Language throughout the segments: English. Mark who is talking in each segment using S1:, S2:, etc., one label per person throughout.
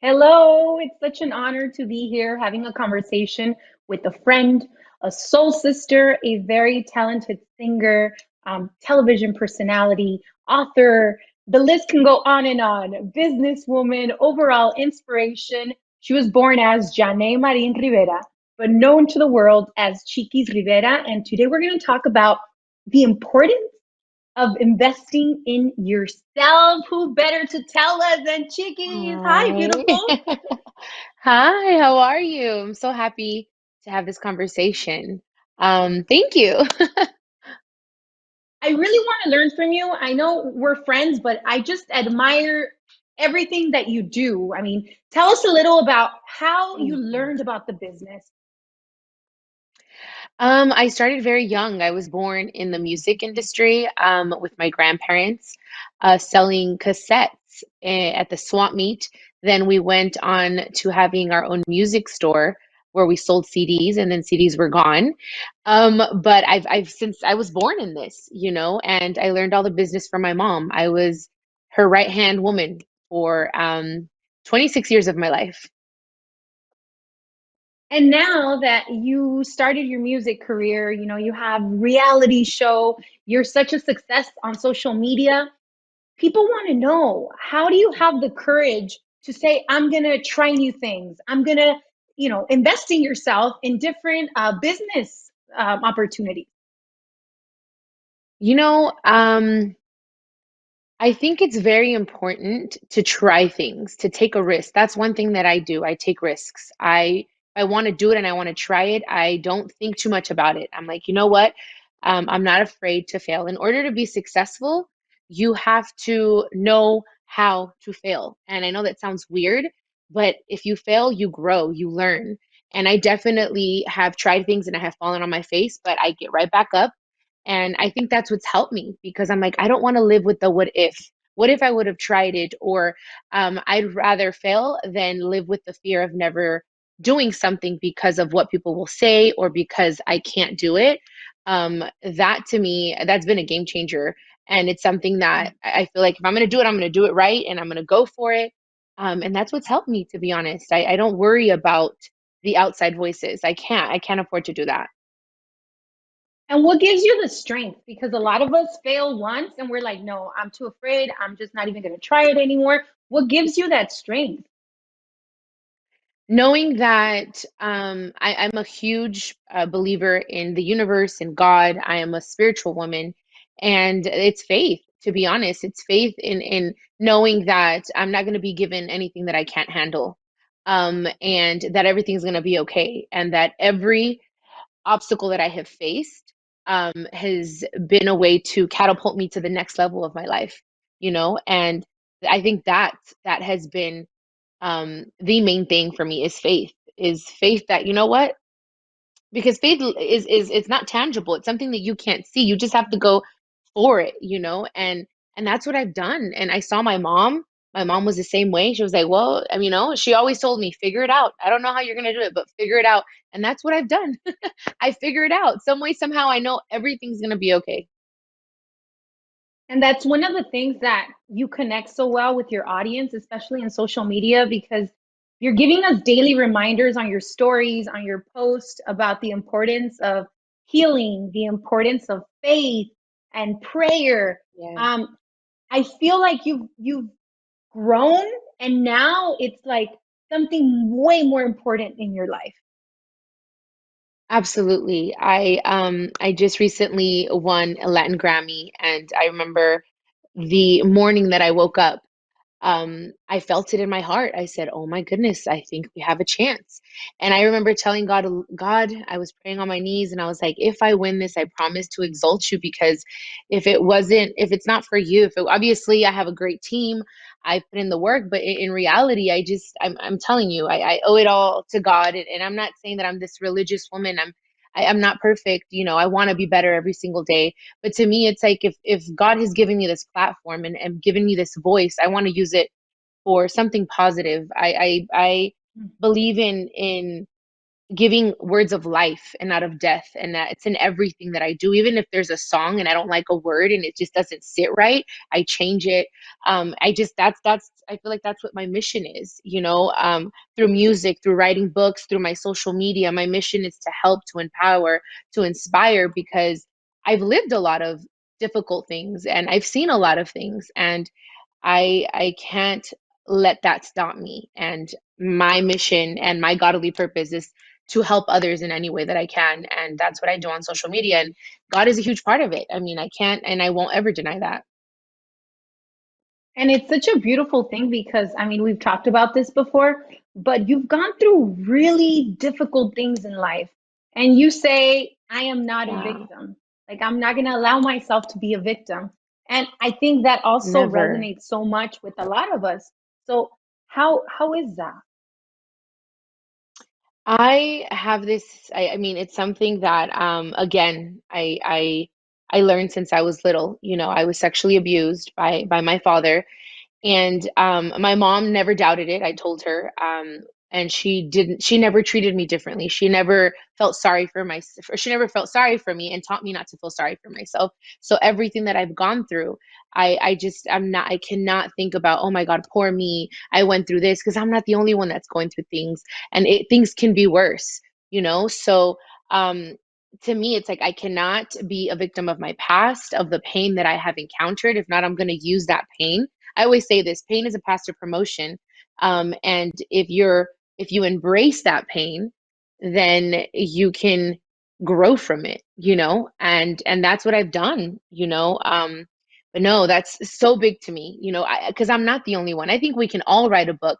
S1: Hello, it's such an honor to be here having a conversation with a friend, a soul sister, a very talented singer, television personality, author. The list can go on and on. Businesswoman, overall inspiration. She was born as Janae Marin Rivera, but known to the world as Chiquis Rivera. And today we're going to talk about the importance of investing in yourself. Who better to tell us than Chiquis? Hi,
S2: Hi.
S1: beautiful.
S2: Hi, how are you? I'm so happy to have this conversation. Thank you.
S1: I really want to learn from you. I know we're friends, but I just admire everything that you do. I mean, tell us a little about how you
S2: Thank you.
S1: learned about the business.
S2: I started very young. I was born in the music industry, with my grandparents, selling cassettes at the swap meet. Then we went on to having our own music store where we sold CDs, and then CDs were gone. But I've since I was born in this, and I learned all the business from my mom. I was her right hand woman for 26 years of my life.
S1: And now that you started your music career, you have reality show, you're such a success on social media. People want to know, how do you have the courage to say, I'm going to try new things? I'm going to, invest in yourself in different business opportunities.
S2: You know, um, I think it's very important to try things, to take a risk. That's one thing that I do. I take risks. I want to do it and I want to try it. I don't think too much about it. I'm like, you know what? I'm not afraid to fail. In order to be successful, you have to know how to fail. And I know that sounds weird, but if you fail, you grow, you learn. And I definitely have tried things and I have fallen on my face, but I get right back up, and I think that's what's helped me because I'm like, I don't want to live with the what if. What if I would have tried it? Or I'd rather fail than live with the fear of never doing something because of what people will say or because I can't do it. That to me, that's been a game changer. And it's something that I feel like if I'm going to do it, I'm going to do it right and I'm going to go for it. And that's what's helped me, to be honest. I don't worry about the outside voices. I can't afford to do that.
S1: And what gives you the strength? Because a lot of us fail once and we're like, no, I'm too afraid. I'm just not even going to try it anymore. What gives you that strength?
S2: Knowing that I'm a huge believer in the universe and God. I am a spiritual woman, and it's faith. To be honest, it's faith in knowing that I'm not going to be given anything that I can't handle, and that everything's going to be okay, and that every obstacle that I have faced has been a way to catapult me to the next level of my life. And I think that has been the main thing for me is faith that, you know what, because faith is it's not tangible, it's something that you can't see, you just have to go for it, and that's what I've done. And I saw my mom was the same way. She was like, well, I mean, she always told me, figure it out. I don't know how you're going to do it, but figure it out. And that's what I've done. I figure it out some way, somehow. I know everything's going to be okay.
S1: And that's one of the things that you connect so well with your audience, especially in social media, because you're giving us daily reminders on your stories, on your post about the importance of healing, the importance of faith and prayer.
S2: Yeah.
S1: Um, I feel like you've grown and now it's like something way more important in your life.
S2: Absolutely. I just recently won a Latin Grammy, and I remember the morning that I woke up, I felt it in my heart. I said, "Oh my goodness, I think we have a chance." And I remember telling God, God, I was praying on my knees and I was like, if I win this, I promise to exalt you, because if it's not for you, obviously I have a great team, I put in the work, but in reality, I'm telling you, I owe it all to God. And I'm not saying that I'm this religious woman. I'm not perfect. I want to be better every single day. But to me, it's like if God has given me this platform and given me this voice, I want to use it for something positive. I believe in giving words of life and not of death, and that it's in everything that I do. Even if there's a song and I don't like a word and it just doesn't sit right, I change it. I just that's I feel like that's what my mission is, through music, through writing books, through my social media. My mission is to help, to empower, to inspire, because I've lived a lot of difficult things and I've seen a lot of things, and I can't let that stop me. And my mission and my godly purpose is to help others in any way that I can. And that's what I do on social media. And God is a huge part of it. I mean, I can't and I won't ever deny that.
S1: And it's such a beautiful thing because, I mean, we've talked about this before, but you've gone through really difficult things in life. And you say, I am not a
S2: Yeah,
S1: victim. Like, I'm not going to allow myself to be a victim. And I think that also
S2: never.
S1: resonates so much with a lot of us. So, how is that?
S2: I have this, I mean, it's something that, again, I learned since I was little. I was sexually abused by my father. And my mom never doubted it. I told her, and she never treated me differently. She never felt sorry for my, she never felt sorry for me and taught me not to feel sorry for myself. So everything that I've gone through, I cannot think about, oh my God, poor me. I went through this, because I'm not the only one that's going through things, and things can be worse. So, um, to me, it's like I cannot be a victim of my past, of the pain that I have encountered. If not, I'm going to use that pain. I always say this: pain is a path to promotion. And if you embrace that pain, then you can grow from it. And that's what I've done. But no, that's so big to me, because I'm not the only one. I think we can all write a book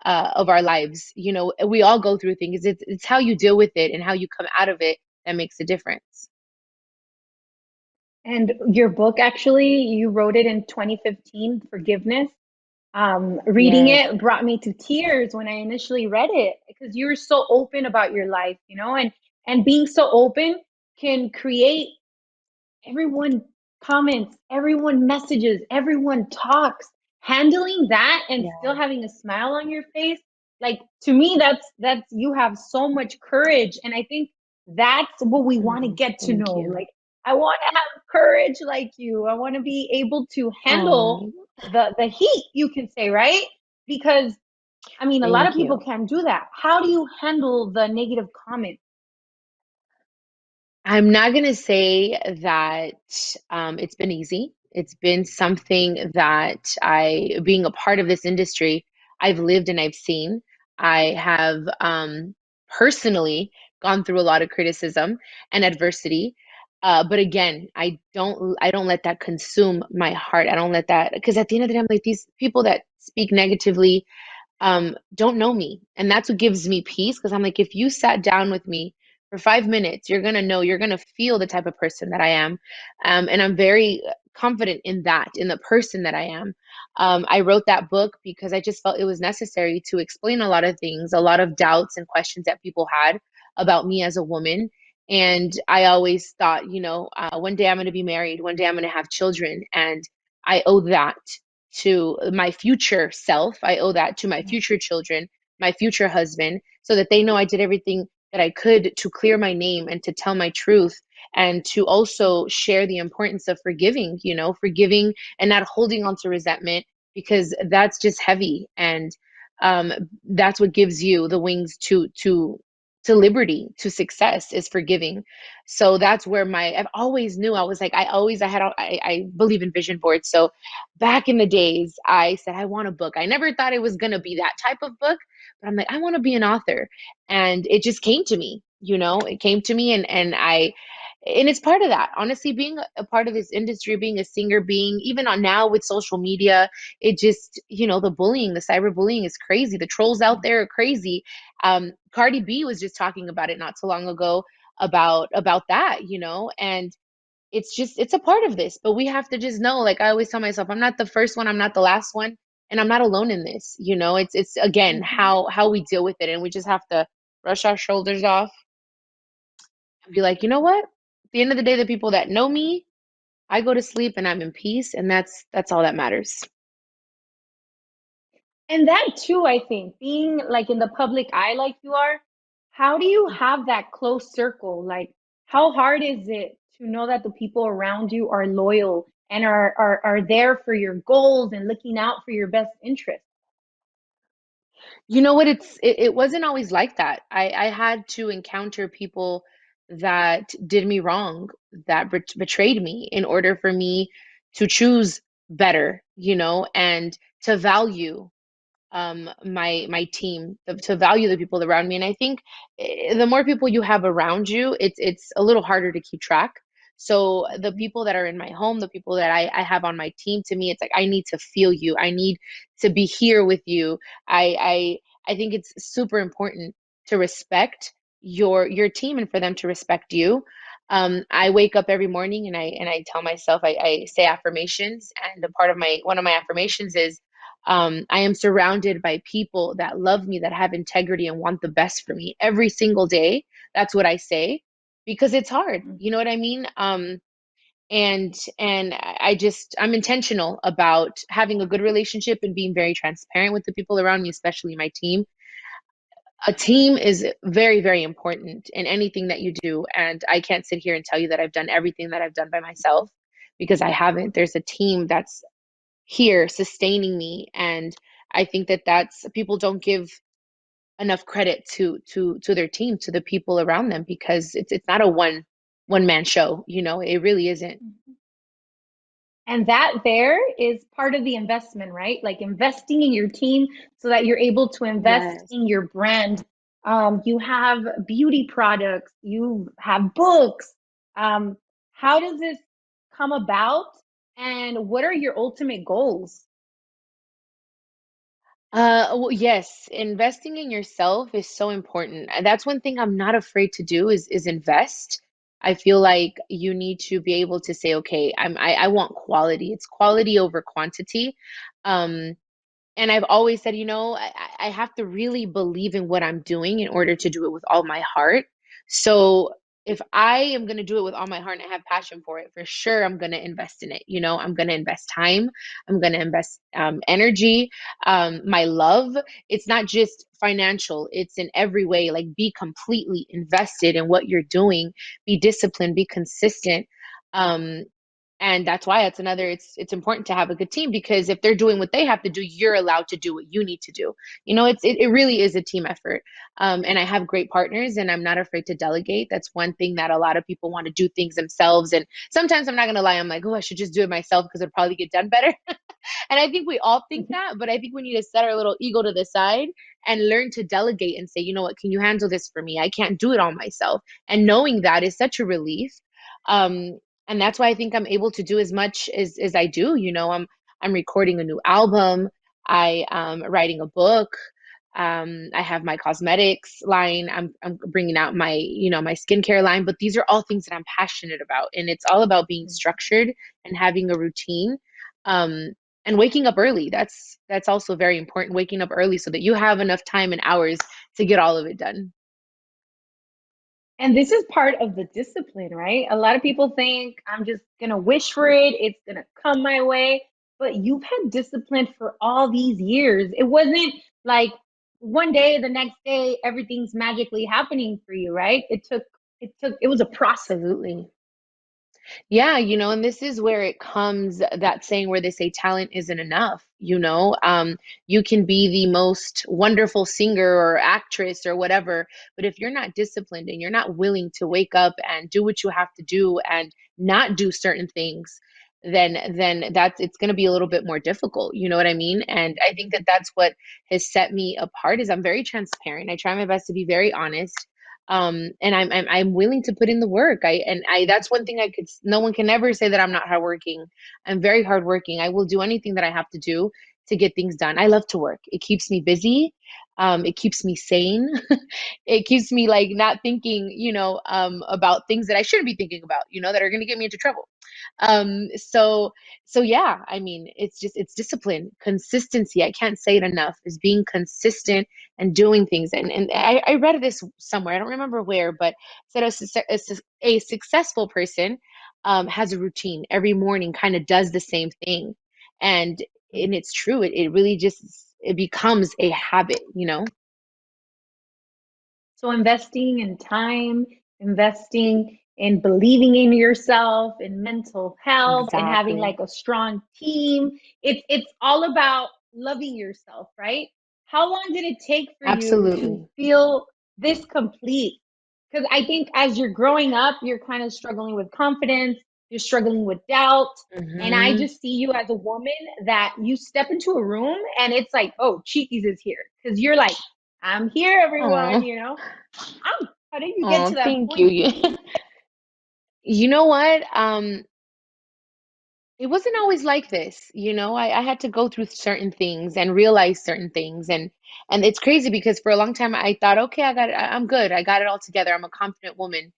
S2: of our lives. We all go through things. It's how you deal with it and how you come out of it that makes a difference.
S1: And your book, actually, you wrote it in 2015, Forgiveness. Reading
S2: Yes.
S1: it brought me to tears when I initially read it because you were so open about your life, and being so open can create everyone comments, everyone messages, everyone talks. Handling that and still
S2: Yeah.
S1: having a smile on your face, like to me, that's you have so much courage, and I think that's what we want to
S2: Mhm.
S1: get to
S2: Thank
S1: know.
S2: you.
S1: Like, I want to have courage like you. I want to be able to handle
S2: Oh,
S1: the heat, you can say, right? Because I mean, a lot of
S2: thank
S1: people
S2: you.
S1: can't do that. How do you handle the negative comments?
S2: I'm not going to say that it's been easy. It's been something that being a part of this industry, I've lived and I've seen. I have personally gone through a lot of criticism and adversity. But again, I don't let that consume my heart. I don't let that, because at the end of the day, I'm like, these people that speak negatively don't know me. And that's what gives me peace, because I'm like, if you sat down with me for 5 minutes, you're going to know, you're going to feel the type of person that I am. And I'm very confident in that, in the person that I am. I wrote that book because I just felt it was necessary to explain a lot of things, a lot of doubts and questions that people had about me as a woman. And I always thought, one day I'm going to be married, one day I'm going to have children. And I owe that to my future self. I owe that to my future children, my future husband, so that they know I did everything that I could to clear my name and to tell my truth, and to also share the importance of forgiving and not holding on to resentment, because that's just heavy. And um, that's what gives you the wings to liberty, to success, is forgiving. So that's where I've always knew. I was like, I believe in vision boards. So back in the days, I said, I want a book. I never thought it was going to be that type of book, but I'm like, I want to be an author. And it just came to me. It came to me, and it's part of that. Honestly, being a part of this industry, being a singer, being even on now with social media, it just, the bullying, the cyberbullying is crazy. The trolls out there are crazy. Cardi B was just talking about it not so long ago, about that, and it's a part of this. But we have to just know, like I always tell myself, I'm not the first one, I'm not the last one, and I'm not alone in this. It's again
S1: Mhm.
S2: how we deal with it, and we just have to brush our shoulders off and be like, you know what, at the end of the day, the people that know me, I go to sleep and I'm in peace, and that's all that matters.
S1: And that too, I think, being like in the public eye like you are, How do you have that close circle? Like, how hard is it to know that the people around you are loyal and are there for your goals and looking out for your best interest?
S2: You know what? It wasn't always like that. I had to encounter people that did me wrong, that betrayed me in order for me to choose better, and to value my team, to value the people around me. And I think the more people you have around you, it's a little harder to keep track. So the people that are in my home, the people that I have on my team, to me, it's like I need to feel you. I need to be here with you. I think it's super important to respect your team and for them to respect you. I wake up every morning and I tell myself, I say affirmations, and a part of my one of my affirmations is I am surrounded by people that love me, that have integrity and want the best for me every single day. That's what I say because it's hard. You know what I mean? And I'm intentional about having a good relationship and being very transparent with the people around me, especially my team. A team is very, very important in anything that you do. And I can't sit here and tell you that I've done everything that I've done by myself because I haven't. There's a team that's here sustaining me, and I think that that's people don't give enough credit to their team, to the people around them, because it's not a one man show. It really isn't.
S1: And that there is part of the investment, right? Like investing in your team so that you're able to invest
S2: Yes.
S1: in your brand. You have beauty products, you have books. Um, how does this come about? And what are your ultimate goals?
S2: Well, yes, investing in yourself is so important. And that's one thing I'm not afraid to do is invest. I feel like you need to be able to say, okay, I want quality. It's quality over quantity. Um, and I've always said, I have to really believe in what I'm doing in order to do it with all my heart. So if I am going to do it with all my heart and I have passion for it, for sure, I'm going to invest in it. I'm going to invest time. I'm going to invest energy, my love. It's not just financial, it's in every way. Like, be completely invested in what you're doing, be disciplined, be consistent. Um, and that's why it's important to have a good team, because if they're doing what they have to do, you're allowed to do what you need to do. It really is a team effort. And I have great partners, and I'm not afraid to delegate. That's one thing that a lot of people want to do things themselves. And sometimes, I'm not gonna lie, I'm like, oh, I should just do it myself because it'd probably get done better. And I think we all think that, but I think we need to set our little ego to the side and learn to delegate and say, you know what, can you handle this for me? I can't do it all myself. And knowing that is such a relief. Um, and that's why I think I'm able to do as much as I do. I'm recording a new album. I am writing a book. I have my cosmetics line. I'm bringing out my skincare line. But these are all things that I'm passionate about, and it's all about being structured and having a routine. Um, and waking up early. That's also very important. Waking up early so that you have enough time and hours to get all of it done.
S1: And this is part of the discipline, right? A lot of people think I'm just going to wish for it, it's going to come my way. But you've had discipline for all these years. It wasn't like one day, the next day, everything's magically happening for you, right? It was a process.
S2: Absolutely. Yeah, and this is where it comes, that saying where they say talent isn't enough. You can be the most wonderful singer or actress or whatever, but if you're not disciplined and you're not willing to wake up and do what you have to do and not do certain things, then that's it's going to be a little bit more difficult. You know what I mean? And I think that that's what has set me apart is I'm very transparent. I try my best to be very honest, and I'm willing to put in the work. I that's one thing no one can ever say that I'm not hardworking. I'm very hardworking. I will do anything that I have to do to get things done. I love to work. It keeps me busy. It keeps me sane. It keeps me like not thinking, about things that I shouldn't be thinking about, that are going to get me into trouble. So yeah, I mean, it's discipline, consistency. I can't say it enough, is being consistent and doing things. And I read this somewhere, I don't remember where, but said a successful person has a routine every morning, kind of does the same thing. And it's true. It really just it becomes a habit.
S1: So investing in time, investing in believing in yourself, in mental health, and having
S2: Exactly.
S1: like a strong team. It's all about loving yourself, right? How long did it take for you to
S2: Absolutely.
S1: feel this complete? Because I think as you're growing up, you're kind of struggling with confidence, you're struggling with doubt. And I
S2: Hmm.
S1: just see you as a woman that you step into a room and it's like, oh, Chiquis is here. Because you're like, I'm here, everyone,
S2: Oh,
S1: you know? How did you get
S2: oh,
S1: to that
S2: thank
S1: point?
S2: you. You know what? It wasn't always like this. I had to go through certain things and realize certain things. And it's crazy because for a long time I thought, okay, I'm good. I got it all together. I'm a confident woman.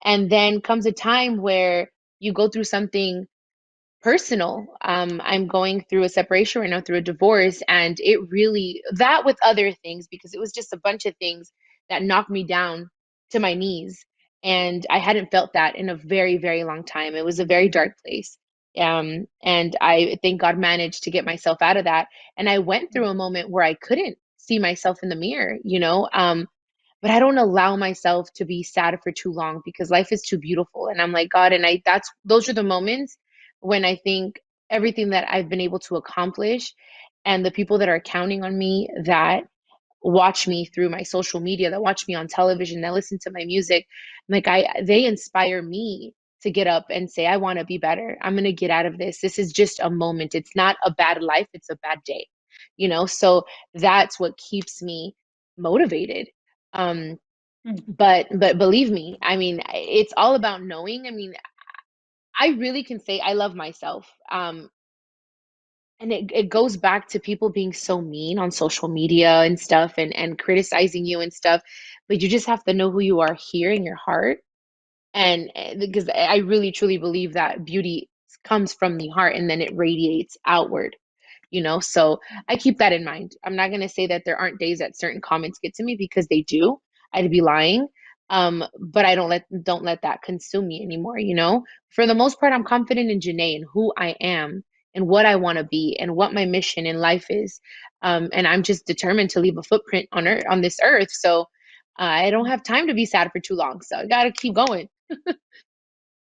S2: And then comes a time where you go through something personal. I'm going through a separation right now, through a divorce, and it really, that with other things, because it was just a bunch of things that knocked me down to my knees. And I hadn't felt that in a very, very long time. It was a very dark place. And I think God managed to get myself out of that. And I went through a moment where I couldn't see myself in the mirror. But I don't allow myself to be sad for too long because life is too beautiful. And I'm like, God, and those are the moments when I think everything that I've been able to accomplish and the people that are counting on me, that watch me through my social media, that watch me on television, that listen to my music, like they inspire me to get up and say, I want to be better. I'm going to get out of this. This is just a moment. It's not a bad life, it's a bad day. So that's what keeps me motivated. Um,
S1: Mm.
S2: but believe me, I mean, it's all about knowing. I mean, I really can say I love myself. And it goes back to people being so mean on social media and stuff, and criticizing you and stuff. But you just have to know who you are here in your heart. And because I really truly believe that beauty comes from the heart and then it radiates outward. So I keep that in mind. I'm not going to say that there aren't days that certain comments get to me, because they do. I'd be lying. But I don't let that consume me anymore. For the most part, I'm confident in Janae and who I am and what I want to be and what my mission in life is. And I'm just determined to leave a footprint on earth, on this earth. So I don't have time to be sad for too long. So I got to keep going.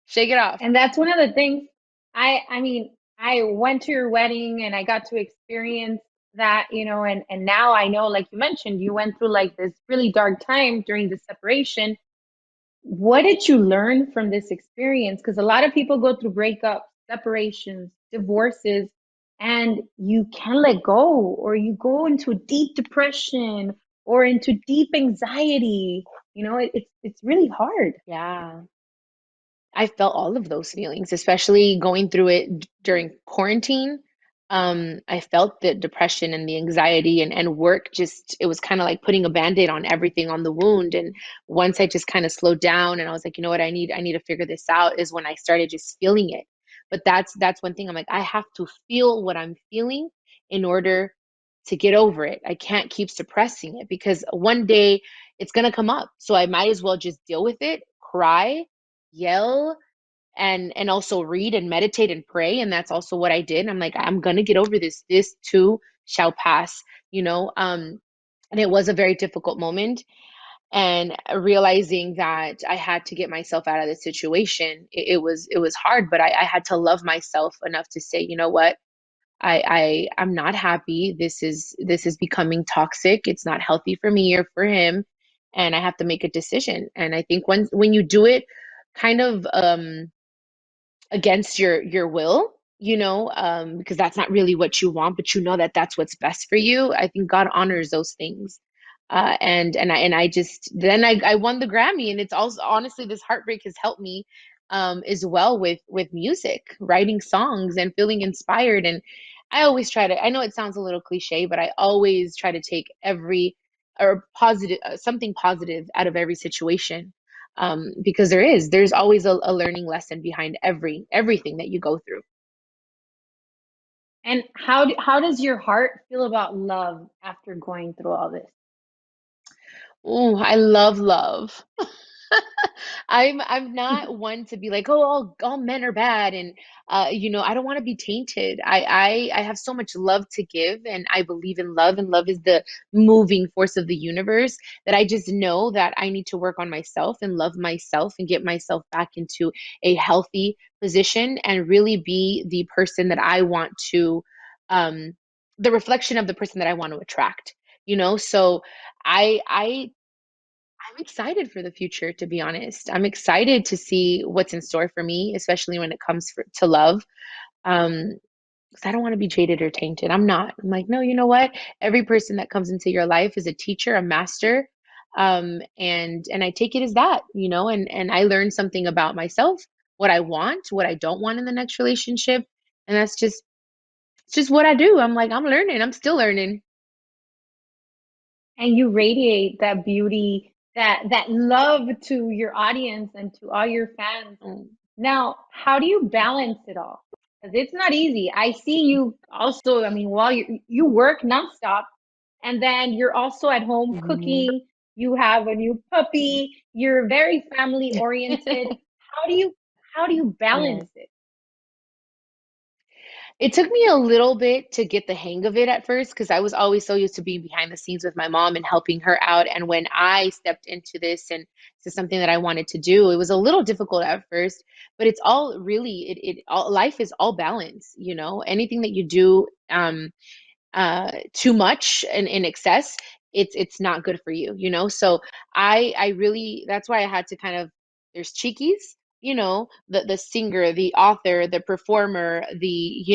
S2: Shake it off.
S1: And that's one of the things I mean, I went to your wedding and I got to experience that, and now I know, like you mentioned, you went through like this really dark time during the separation. What did you learn from this experience? Because a lot of people go through breakups, separations, divorces, and you can't let go, or you go into deep depression or into deep anxiety. It's really hard.
S2: Yeah. I felt all of those feelings, especially going through it during quarantine. I felt the depression and the anxiety, and work just, it was kind of like putting a band-aid on everything, on the wound. And once I just kind of slowed down and I was like, you know what, I need to figure this out, is when I started just feeling it. But that's one thing, I'm like, I have to feel what I'm feeling in order to get over it. I can't keep suppressing it, because one day it's gonna come up. So I might as well just deal with it, cry, yell, and also read and meditate and pray. And that's also what I did. I'm like, I'm gonna get over this too shall pass. And it was a very difficult moment. And realizing that I had to get myself out of the situation, it was hard, but I had to love myself enough to say, you know what, I'm not happy. This is becoming toxic. It's not healthy for me or for him, and I have to make a decision. And I think when you do it kind of against your will, because that's not really what you want, but you know that that's what's best for you. I think God honors those things. And I just, then I won the Grammy. And it's also, honestly, this heartbreak has helped me as well with music, writing songs and feeling inspired. And I always try to, I know it sounds a little cliche, but I always try to take every or positive something positive out of every situation, because there's always a learning lesson behind everything that you go through.
S1: And how does your heart feel about love after going through all this?
S2: Oh, I love love. I'm not one to be like, oh, all men are bad, and I don't want to be tainted. I have so much love to give, and I believe in love, and love is the moving force of the universe, that I just know that I need to work on myself and love myself and get myself back into a healthy position and really be the person that I want to, um the reflection of the person that I want to attract. So I I'm excited for the future, to be honest. I'm excited to see what's in store for me, especially when it comes to love. Um, because I don't want to be jaded or tainted. I'm not. I'm like, no, you know what? Every person that comes into your life is a teacher, a master. And I take it as that, and I learn something about myself, what I want, what I don't want in the next relationship. And that's just it's just what I do. I'm like, I'm learning. I'm still learning.
S1: And you radiate that beauty, that love to your audience and to all your fans.
S2: Um,
S1: Now, how do you balance it all? Because it's not easy. I see you also, I mean, while you work nonstop, and then you're also at home
S2: mhm.
S1: cooking, you have a new puppy, you're very family oriented. How do you how do you
S2: Yeah.
S1: balance it?
S2: It took me a little bit to get the hang of it at first because I was always so used to being behind the scenes with my mom and helping her out. And when I stepped into this and this is something that I wanted to do, it was a little difficult at first, but it's all really it all life is all balance, Anything that you do too much and in excess, it's not good for you, so I really, that's why I had to kind of, there's Chiquis, the singer, the author, the performer, the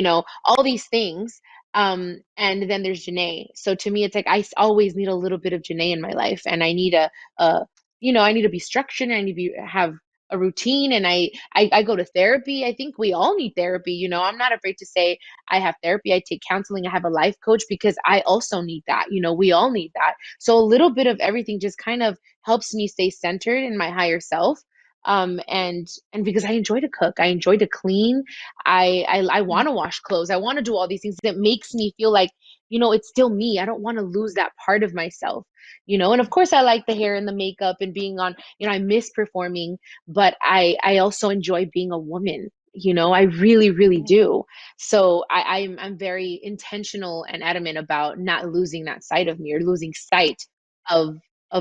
S2: all these things, and then there's Janae. So to me it's like always need a little bit of Janae in my life, and I need a I need to be structured, and I need to have a routine, and I go to therapy. I think we all need therapy. I'm not afraid to say I have therapy, I take counseling, I have a life coach because I also need that. We all need that. So a little bit of everything just kind of helps me stay centered in my higher self. And because I enjoy to cook, I enjoy to clean, I want to wash clothes, I want to do all these things that makes me feel like, it's still me. I don't want to lose that part of myself. And of course I like the hair and the makeup and being on, I miss performing, but I also enjoy being a woman. I really, really do. So I'm very intentional and adamant about not losing that side of me or losing sight of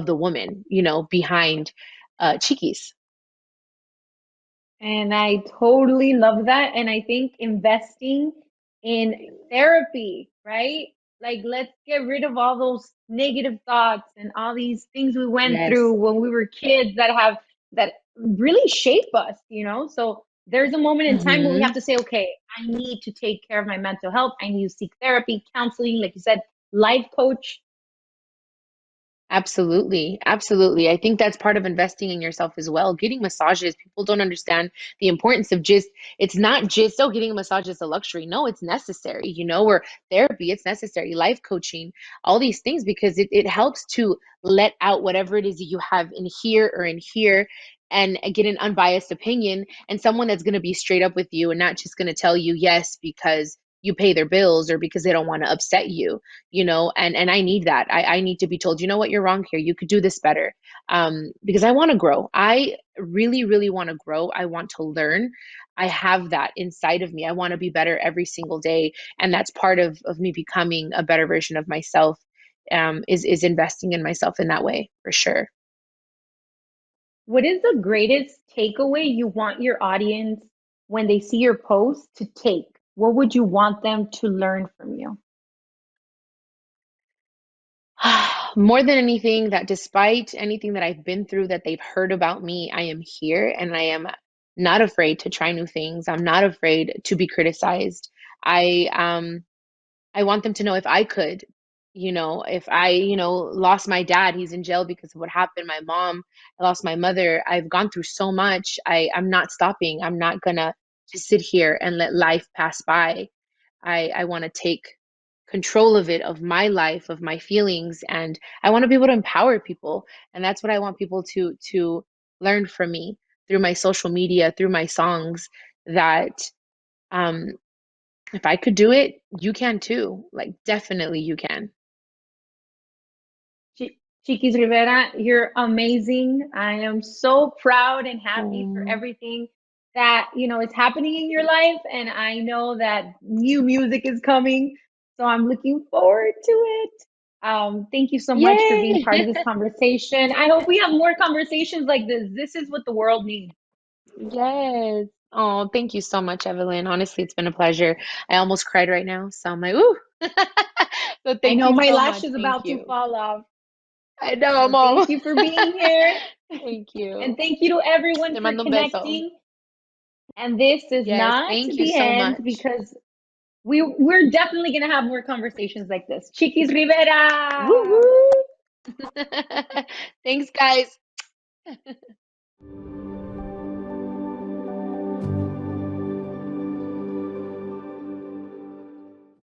S2: the woman, behind Chiquis.
S1: And I totally love that. And I think investing in therapy, right? Like, let's get rid of all those negative thoughts and all these things we went through
S2: Yes.
S1: when we were kids that really shape us, you know? So there's a moment in time where we have
S2: Hmm.
S1: to say, okay, I need to take care of my mental health. I need to seek therapy, counseling, like you said, life coach.
S2: Absolutely. Absolutely. I think that's part of investing in yourself as well. Getting massages, people don't understand the importance of just, it's not just, oh, getting a massage is a luxury. No, it's necessary, or therapy, it's necessary, life coaching, all these things, because it helps to let out whatever it is that you have in here or in here, and get an unbiased opinion, and someone that's going to be straight up with you and not just going to tell you yes because you pay their bills or because they don't want to upset you, and I need that. I need to be told, you know what, you're wrong here, you could do this better. Because I want to grow. I really, really want to grow. I want to learn. I have that inside of me. I want to be better every single day, and that's part of me becoming a better version of myself. Is investing in myself in that way, for sure.
S1: What is the greatest takeaway you want your audience when they see your post to take? What would you want them to learn from you?
S2: More than anything, that despite anything that I've been through, that they've heard about me, I am here and I am not afraid to try new things. I'm not afraid to be criticized. I want them to know, if I could, if I, lost my dad, he's in jail because of what happened. My mom, I lost my mother. I've gone through so much. I'm not stopping. I'm not gonna just sit here and let life pass by. I want to take control of it, of my life, of my feelings, and I want to be able to empower people. And that's what I want people to learn from me through my social media, through my songs, that um if I could do it, you can too. Like, definitely you can.
S1: Chiquis Rivera, you're amazing. I am so proud and happy for
S2: Oh,
S1: everything that, is happening in your life. And I know that new music is coming. So I'm looking forward to it. Thank you so much for being
S2: yay!
S1: part of this conversation. I hope we have more conversations like this. This is what the world needs.
S2: Yes. Oh, thank you so much, Evelyn. Honestly, it's been a pleasure. I almost cried right now, so I'm like, ooh. So
S1: I
S2: thank
S1: know
S2: you
S1: my
S2: so
S1: lash
S2: much.
S1: is
S2: Thank
S1: about to
S2: you.
S1: fall off.
S2: I know,
S1: So
S2: I'm all.
S1: thank you for being here.
S2: Thank
S1: And
S2: you.
S1: thank you to everyone
S2: Te
S1: for
S2: mando un beso.
S1: connecting. And this is
S2: Yes,
S1: not
S2: thank you
S1: the
S2: so
S1: end
S2: much.
S1: because we're definitely gonna have more conversations like this. Chiquis
S2: Woo
S1: Rivera.
S2: woo. Thanks, guys.